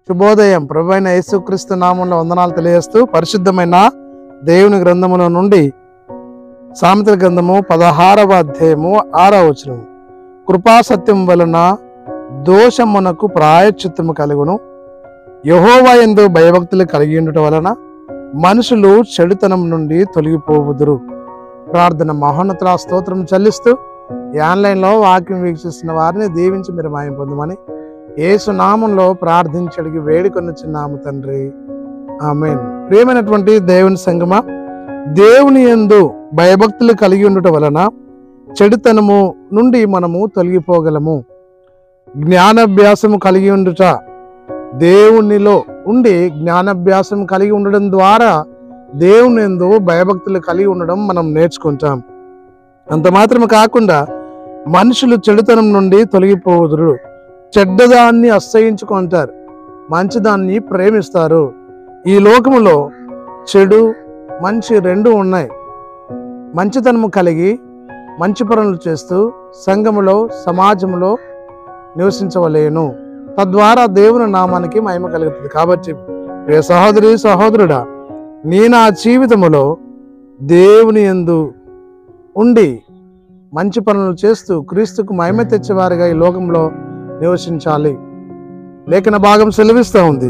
శుభోదయం. ప్రభువైన యేసుక్రీస్తు నామంలో వందనాలు తెలియజేస్తూ పరిశుద్ధమైన దేవుని గ్రంథముల నుండి సామెతల గ్రంథము 16వ అధ్యాయము 6వ వచనం. కృపాసత్యం వలన దోషమునకు ప్రాయశ్చిత్తము కలుగును, యెహోవా యందు భయభక్తులు కలిగి ఉండటం వలన మనుషులు చెడుతనం నుండి తొలగిపోవుదురు. ప్రార్థన. మహోన్నతుల స్తోత్రం చెల్లిస్తూ ఈ ఆన్లైన్లో వాక్యం వీక్షిస్తున్న వారిని దీవించి మీరు మాయం పొందమని యేసు నామంలో ప్రార్థించడికి వేడుకొనుచున్నాము తండ్రి, ఆమేన్. ప్రియమైనటువంటి దేవుని సంగమా, దేవుని యందు భయభక్తులు కలిగి ఉండటం వలన చెడుతనము నుండి మనము తొలగిపోగలము. జ్ఞానాభ్యాసము కలిగి ఉండుట, దేవునిలో ఉండి జ్ఞానాభ్యాసం కలిగి ఉండడం ద్వారా దేవుని యందు భయభక్తులు కలిగి ఉండడం మనం నేర్చుకుంటాం. అంత మాత్రమే కాకుండా మనుషులు చెడుతనం నుండి తొలగిపోదురు. చెడ్డదాన్ని అసహ్యించుకుంటారు, మంచిదాన్ని ప్రేమిస్తారు. ఈ లోకములో చెడు మంచి రెండు ఉన్నాయి. మంచితనము కలిగి మంచి పనులు చేస్తూ సంఘములో సమాజంలో నివసించవలేను. తద్వారా దేవుని నామానికి మహిమ కలుగుతుంది. కాబట్టి ప్రియ సహోదరి సహోదరుడా, నీ నా జీవితములో దేవుని యందు ఉండి మంచి పనులు చేస్తూ క్రీస్తుకు మహిమ తెచ్చేవారిగా ఈ లోకంలో నివసించాలి. లేఖన భాగం సెలవిస్తూ ఉంది,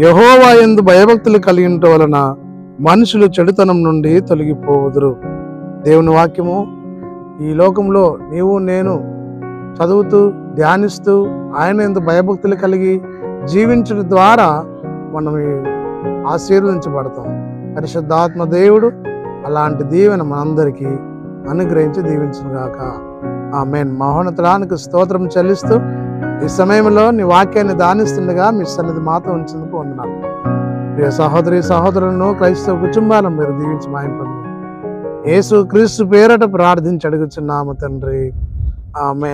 యెహోవా యందు భయభక్తులు కలిగి ఉండటం వలన మనుషులు చెడుతనం నుండి తొలగిపోవుదురు. దేవుని వాక్యము ఈ లోకంలో నీవు నేను చదువుతూ ధ్యానిస్తూ ఆయన యందు భయభక్తులు కలిగి జీవించడం ద్వారా మనం ఆశీర్వదించబడతాం. పరిశుద్ధాత్మ దేవుడు అలాంటి దీవెన మనందరికీ అనుగ్రహించి దీవించుగాక. ఆమేన్. మహోన్నతుడానికి స్తోత్రం చెల్లిస్తూ ఈ సమయంలో నీ వాక్యాన్ని ధ్యానిస్తుండగా మీ సన్నిధి మాతో ఉంచేందుకు వందనాలు. ప్రియ సహోదరి సహోదరులను, క్రైస్తవ కుటుంబాలను మీరు దీవించి మహిమ పొందండి. యేసు క్రీస్తు పేరట ప్రార్థించి అడుగుచున్నాము తండ్రి, ఆమేన్.